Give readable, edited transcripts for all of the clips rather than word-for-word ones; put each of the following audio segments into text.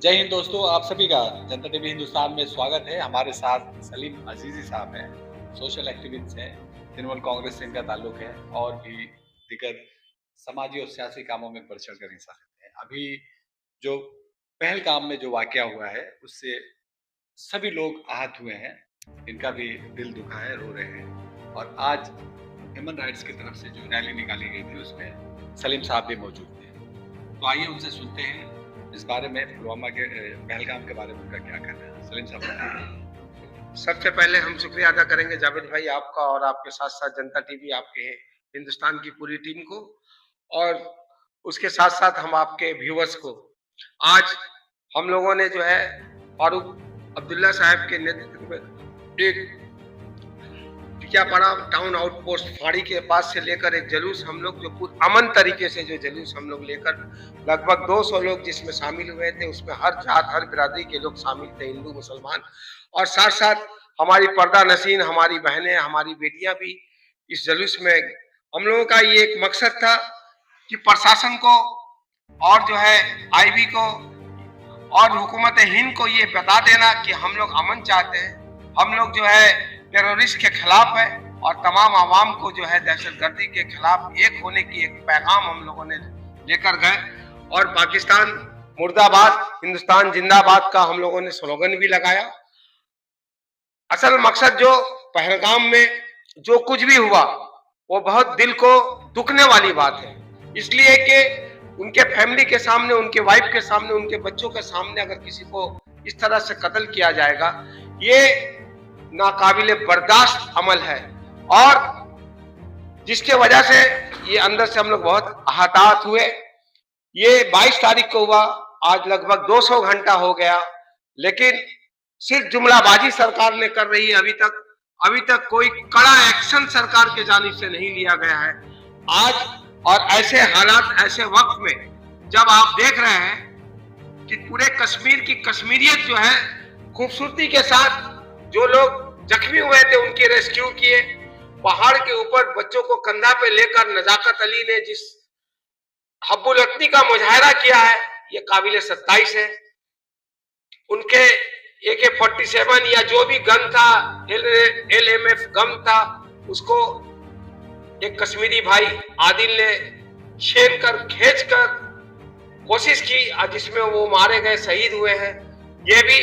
जय हिंद दोस्तों, आप सभी का जनता टीवी हिंदुस्तान में स्वागत है। हमारे साथ सलीम अजीजी साहब हैं, सोशल एक्टिविस्ट हैं, तृणमूल कांग्रेस से इनका ताल्लुक है और भी दीगर समाजी और सियासी कामों में बढ़ चढ़ कर हिस्सा लेते हैं। अभी जो पहलगाम में जो वाकया हुआ है, उससे सभी लोग आहत हुए हैं, इनका भी दिल दुखा है, रो रहे हैं। और आज ह्यूमन राइट्स की तरफ से जो रैली निकाली गई थी, उसमें सलीम साहब भी मौजूद थे। तो आइए उनसे सुनते हैं इस बारे में, पुलवामा के पहलगाम के बारे में उनका क्या कहना है। सलीम साहब। सबसे पहले हम शुक्रिया अदा करेंगे जावेद भाई आपका और आपके साथ साथ जनता टीवी, आपके हिंदुस्तान की पूरी टीम को, और उसके साथ साथ हम आपके व्यूवर्स को। आज हम लोगों ने जो है फारूक अब्दुल्ला साहब के नेतृत्व में एक टिकियापाड़ा टाउन आउटपोस्ट फाड़ी के पास से लेकर एक जुलूस हम लोग जो पूरे अमन तरीके से जो जुलूस हम लोग लेकर लगभग 200 लोग जिसमें शामिल हुए थे, उसमें हर जात हर बिरादरी के लोग शामिल थे, हिंदू मुसलमान, और साथ साथ हमारी पर्दा नशीन हमारी बहनें हमारी बेटियां भी इस जुलूस में। हम लोगों का ये एक मकसद था कि प्रशासन को और जो है आईबी को और हुकूमत हिंद को ये बता देना कि हम लोग अमन चाहते हैं, हम लोग जो है टेररिस्ट के खिलाफ है और तमाम आवाम को जो है दहशतगर्दी के खिलाफ एक होने की एक पैगाम हम लोगों ने लेकर गए। और पाकिस्तान मुर्दाबाद हिंदुस्तान जिंदाबाद का हम लोगों ने स्लोगन भी लगाया। असल मकसद जो पहलगाम में जो कुछ भी हुआ वो बहुत दिल को दुखने वाली बात है, इसलिए कि उनके फैमिली के सामने, उनके वाइफ के सामने, उनके बच्चों के सामने अगर किसी को इस तरह से कत्ल किया जाएगा, ये नाकाबिले बर्दाश्त अमल है। और जिसके वजह से ये अंदर से हम लोग बहुत आहतात हुए। ये 22 तारीख को हुआ, आज लगभग 200 घंटा हो गया, लेकिन सिर्फ जुमलाबाजी सरकार ने कर रही है। अभी तक कोई कड़ा एक्शन सरकार के जानिब से नहीं लिया गया है। आज और ऐसे हालात, ऐसे वक्त में जब आप देख रहे हैं कि पूरे कश्मीर की कश्मीरियत जो है खूबसूरती के साथ, जो लोग जख्मी हुए थे उनके रेस्क्यू किए, पहाड़ के ऊपर बच्चों को कंधा पे लेकर नजाकत अली ने जिस हब्बुल वतनी का मुजाहरा किया है, ये काबिल 27 है। उनके AK-47 या जो भी गन था, LMF गन था, उसको एक कश्मीरी भाई आदिल ने छीन कर खींच कर कोशिश की, जिसमें वो मारे गए, शहीद हुए हैं। ये भी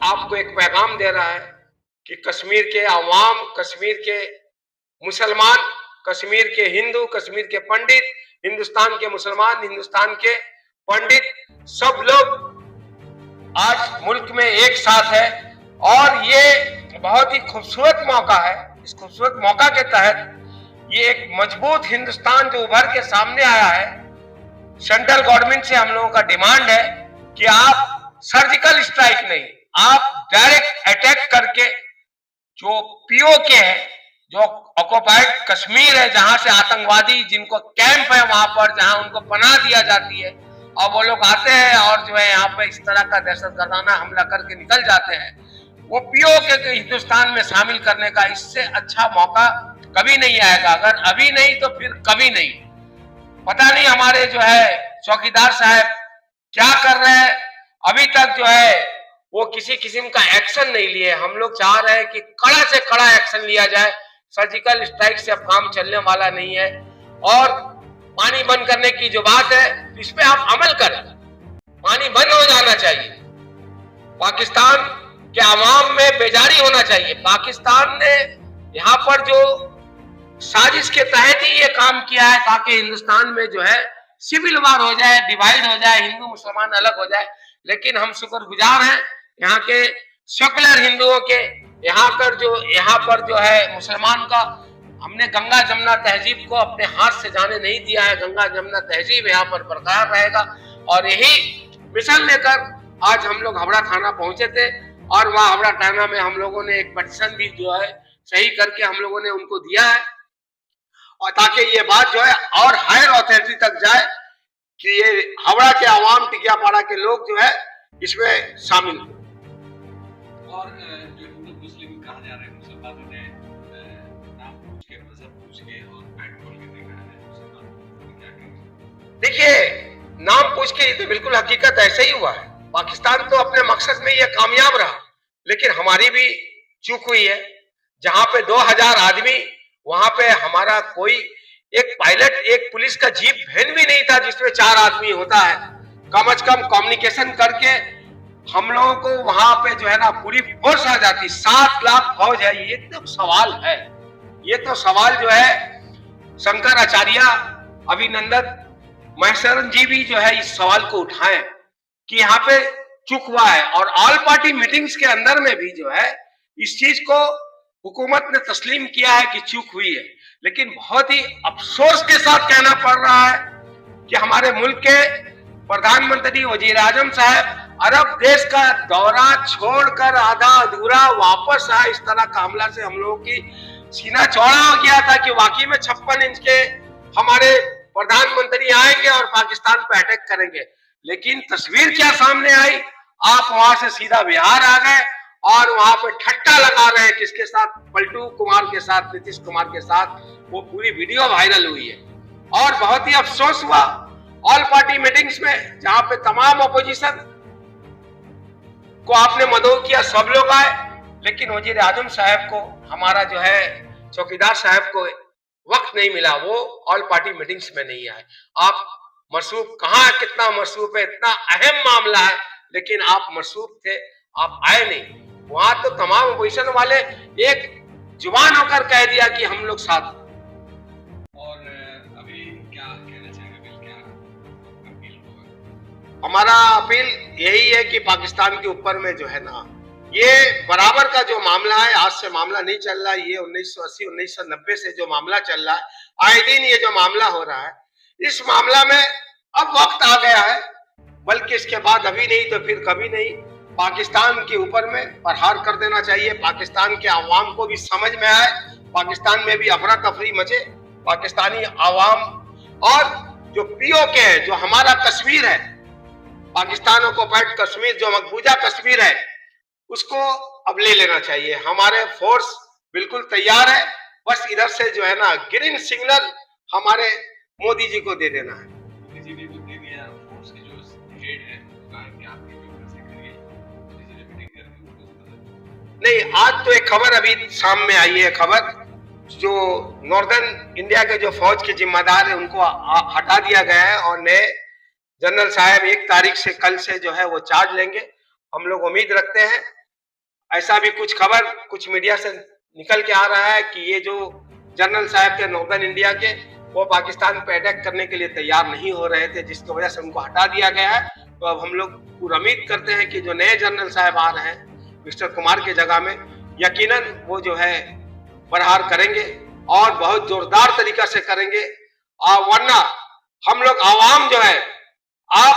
आपको एक पैगाम दे रहा है कि कश्मीर के अवाम, कश्मीर के मुसलमान, कश्मीर के हिंदू, कश्मीर के पंडित, हिंदुस्तान के मुसलमान, हिंदुस्तान के पंडित, सब लोग आज मुल्क में एक साथ है। और ये बहुत ही खूबसूरत मौका है। इस खूबसूरत मौका के तहत ये एक मजबूत हिंदुस्तान जो उभर के सामने आया है। सेंट्रल गवर्नमेंट से हम लोगों का डिमांड है कि आप सर्जिकल स्ट्राइक नहीं, आप डायरेक्ट अटैक करके जो POK है, जो ऑक्युपाइड कश्मीर है, जहां से आतंकवादी जिनको कैंप है वहां पर, जहां उनको पनाह दिया जाती है, और वो लोग आते हैं और जो है यहाँ पे इस तरह का दहशतगर्दाना हमला करके निकल जाते हैं, वो POK के हिंदुस्तान में शामिल करने का इससे अच्छा मौका कभी नहीं आएगा। अगर अभी नहीं तो फिर कभी नहीं। पता नहीं हमारे जो है चौकीदार साहब क्या कर रहे हैं, अभी तक जो है वो किसी किस्म का एक्शन नहीं लिए। हम लोग चाह रहे हैं कि कड़ा से कड़ा एक्शन लिया जाए। सर्जिकल स्ट्राइक से अब काम चलने वाला नहीं है। और पानी बंद करने की जो बात है, इस पे आप अमल करें। पानी बंद हो जाना चाहिए। पाकिस्तान के अवाम में बेजारी होना चाहिए। पाकिस्तान ने यहाँ पर जो साजिश के तहत ही ये काम किया है ताकि हिंदुस्तान में जो है सिविल वार हो जाए, डिवाइड हो जाए, हिंदू मुसलमान अलग हो जाए। लेकिन हम शुक्रगुजार हैं यहाँ के सेकुलर हिंदुओं के, यहाँ पर जो है मुसलमान का। हमने गंगा जमुना तहजीब को अपने हाथ से जाने नहीं दिया है। गंगा जमुना तहजीब यहाँ पर बरकरार रहेगा। और यही मिशन लेकर आज हम लोग हावड़ा थाना पहुंचे थे, और वहाँ हावड़ा थाना में हम लोगों ने एक पिटीशन भी जो है सही करके हम लोगों ने उनको दिया है, और ताकि ये बात जो है और हायर अथॉरिटी तक जाए कि ये हावड़ा के आवाम, टिकियापाड़ा के लोग जो है इसमें शामिल हो। और जो हिंदू मुस्लिम कहा जा रहा है, मुसलमानों ने नाम पूछ के, मजहब पूछ के और पेट्रोल के देखा है, मुसलमानों को क्या कहेंगे? देखिए, नाम पूछ के ये तो बिल्कुल हकीकत ऐसे ही हुआ है। पाकिस्तान तो अपने मकसद में ये कामयाब रहा, लेकिन हमारी भी चूक हुई है। जहां पे 2000 आदमी, वहां पे हमारा कोई एक पायलट, एक पुलिस का जीप वैन भी नहीं था जिसमें 4 आदमी होता है। कम से कम कम्युनिकेशन करके हम लोगों को वहां पे जो है ना पूरी फोर्स आ जाती। 7 लाख फौज है, ये तो सवाल है। ये तो सवाल जो है शंकर आचार्य, अभिनंदन, महेश्वरन जी भी जो है इस सवाल को उठाएं कि यहाँ पे चूक हुआ है। और ऑल पार्टी मीटिंग्स के अंदर में भी जो है इस चीज को हुकूमत ने तस्लीम किया है कि चूक हुई है। लेकिन बहुत ही अफसोस के साथ कहना पड़ रहा है कि हमारे मुल्क के प्रधानमंत्री वजीर आजम साहब अरब देश का दौरा छोड़कर आधा अधूरा वापस आए। इस तरह का हमला से हम लोगों की सीना चौड़ा हो गया था कि वाकई में 56 इंच के हमारे प्रधानमंत्री आएंगे और पाकिस्तान पर अटैक करेंगे। लेकिन तस्वीर क्या सामने आई, आप वहां से सीधा बिहार आ गए और वहां पे ठट्टा लगा रहे हैं किसके साथ, पलटू कुमार के साथ, नीतीश कुमार के साथ। वो पूरी वीडियो वायरल हुई है और बहुत ही अफसोस हुआ ऑल पार्टी मीटिंग्स में, जहां पे तमाम अपोजिशन को आपने मदऊ किया, सब लोग आए, लेकिन वजीर आजम साहब को, हमारा जो है चौकीदार साहब को वक्त नहीं मिला, वो ऑल पार्टी मीटिंग्स में नहीं आए। आप मसरूफ, कहाँ कितना मसरूफ है, इतना अहम मामला है, लेकिन आप मसरूफ थे, आप आए नहीं। वहां तो तमाम अपोजिशन वाले एक जुबान होकर कह दिया कि हम लोग साथ। और अभी क्या कहना चाहेंगे, बिल क्या अपील होगा? हमारा अपील यही है कि पाकिस्तान के ऊपर में जो है ना, ये बराबर का जो मामला है, आज से मामला नहीं चल रहा है, ये 1980 1990 से जो मामला चल रहा है, आए दिन ये जो मामला हो रहा है, इस मामला में अब वक्त आ गया है, बल्कि इसके बाद अभी नहीं तो फिर कभी नहीं पाकिस्तान के ऊपर में प्रहार कर देना चाहिए। पाकिस्तान के आवाम को भी समझ में आए, पाकिस्तान में भी अफरा तफरी मचे, पाकिस्तानी आवाम और जो पीओके है, जो हमारा कश्मीर है, पाकिस्तान ऑक्युपाइड कश्मीर, जो मकबूजा कश्मीर है, उसको अब ले लेना चाहिए। हमारे फोर्स बिल्कुल तैयार है, बस इधर से जो है ना ग्रीन सिग्नल हमारे मोदी जी को दे देना है। मोदी जी ने भी दे दिया, फोर्स के जो हेड है कि आपकी जो से करिए, मोदी जी ने मीटिंग करके उनको नहीं, आज तो एक खबर अभी शाम में आई है, खबर जो नॉर्दर्न इंडिया के जो फौज के जिम्मेदार है उनको हटा दिया गया है और नए जनरल साहब 1 तारीख से, कल से जो है वो चार्ज लेंगे। हम लोग उम्मीद रखते हैं, ऐसा भी कुछ खबर कुछ मीडिया से निकल के आ रहा है कि ये जो जनरल साहब थे नॉर्दर्न इंडिया के, वो पाकिस्तान पे अटैक करने के लिए तैयार नहीं हो रहे थे, जिसकी वजह से उनको हटा दिया गया है। तो अब हम लोग पूरी उम्मीद करते हैं कि जो नए जनरल साहब आ रहे हैं मिस्टर कुमार के जगह में, यकीनन वो जो है प्रहार करेंगे और बहुत जोरदार तरीका से करेंगे। वरना हम लोग आवाम जो है, आप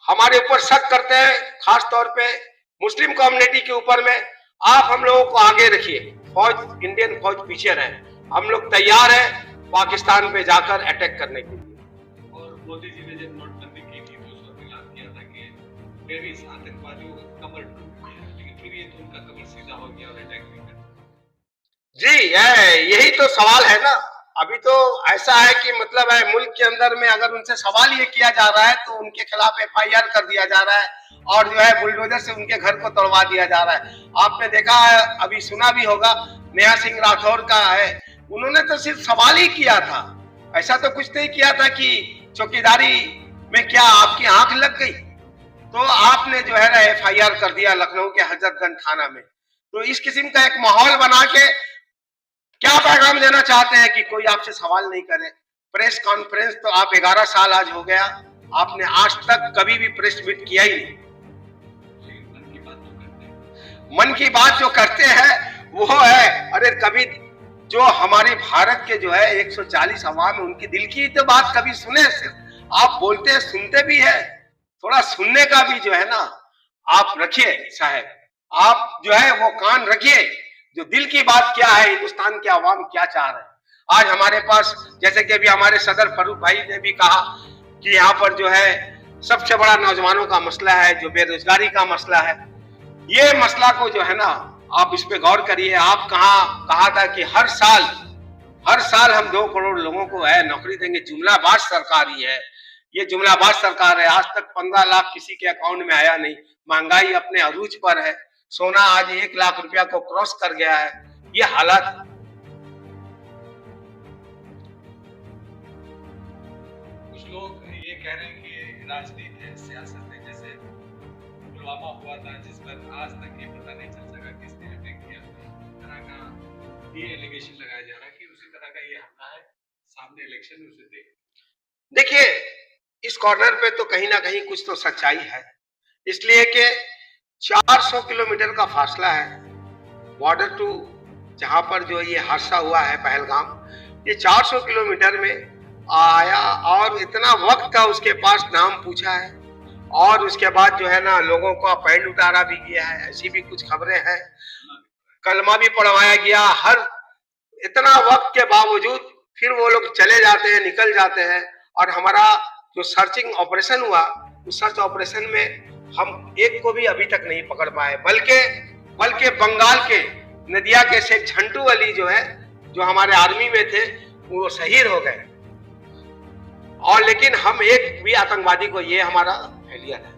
हमारे ऊपर शक करते हैं, खास तौर पे मुस्लिम कम्युनिटी के ऊपर में, आप हम लोगों को आगे रखिए, फौज, इंडियन फौज पीछे रहे, हम लोग तैयार हैं पाकिस्तान पे जाकर अटैक करने के लिए। और मोदी जी ने जब नोटबंदी की थी तो उसका ऐलान किया था कि फिर इस आतंकवादियों का कमर टूट गया, लेकिन फिर ये तो उनका कमर सीधा हो गया और अटैक भी कर जी, यही तो सवाल है ना। अभी तो ऐसा है कि मतलब है मुल्क के अंदर में अगर उनसे सवाल ये किया जा रहा है तो उनके खिलाफ FIR कर दिया जा रहा है और जो है बुलडोजर से उनके घर को तोड़वा दिया जा रहा है। आपने देखा है, अभी सुना भी होगा, नेहा सिंह राठौर का है, उन्होंने तो सिर्फ सवाल ही किया था, ऐसा तो कुछ नहीं किया था कि चौकीदारी में क्या आपकी आंख लग गई। तो आपने जो है ना FIR कर दिया लखनऊ के हजरतगंज थाना में। तो इस किस्म का एक माहौल बना के क्या पैगाम देना चाहते हैं कि कोई आपसे सवाल नहीं करे। प्रेस कॉन्फ्रेंस तो आप 11 साल आज हो गया, आपने आज तक कभी भी प्रेस मीट किया ही नहीं। मन की बात जो करते हैं वो है, अरे कभी जो हमारे भारत के जो है 140 अवाम है, उनकी दिल की तो बात कभी सुने। सिर्फ आप बोलते हैं, सुनते भी है, थोड़ा सुनने का भी जो है ना आप रखिए साहब, आप जो है वो कान रखिए, जो दिल की बात क्या है, हिंदुस्तान के अवाम क्या चाह रहे हैं। आज हमारे पास, जैसे कि अभी हमारे सदर फारूक भाई ने भी कहा कि यहाँ पर जो है सबसे बड़ा नौजवानों का मसला है, जो बेरोजगारी का मसला है, ये मसला को जो है ना आप इस पे गौर करिए। आप कहा था कि हर साल हम 2 करोड़ लोगों को है नौकरी देंगे, जुमलाबाज सरकार ही है। ये जुमलाबाज सरकार है। आज तक 15 लाख किसी के अकाउंट में आया नहीं। महंगाई अपने अरूज पर है। सोना आज 1 लाख रुपया को क्रॉस कर गया है। ये हालात कुछ लोग ये कह रहे हैं कि राजनीति है, सियासत है। जैसे पुलवामा हुआ था, जिस पर आज तक ये पता नहीं चल सका किसने अटैक किया, तरह का ये एलिगेशन लगाया जा रहा है कि उसी तरह का ये हमला है, सामने इलेक्शन में उसे देख। देखिए, इस कॉर्नर पे तो कहीं ना कहीं कुछ तो सच्चाई है, इसलिए कि 400 किलोमीटर का फासला है बॉर्डर टू जहां पर जो ये हादसा हुआ है पहलगाम। ये 400 किलोमीटर में आया और इतना वक्त था उसके पास, नाम पूछा है और उसके बाद जो है ना लोगों को पैंट उतारा भी गया है। ऐसी भी कुछ खबरें हैं, कलमा भी पढ़वाया गया। हर इतना वक्त के बावजूद फिर वो लोग चले जाते हैं, निकल जाते हैं। और हमारा जो सर्चिंग ऑपरेशन हुआ, उस सर्च ऑपरेशन में हम एक को भी अभी तक नहीं पकड़ पाए, बल्कि बंगाल के नदिया के शेख झंटू अली जो है, जो हमारे आर्मी में थे, वो शहीद हो गए। और लेकिन हम एक भी आतंकवादी को, ये हमारा फेलियर है।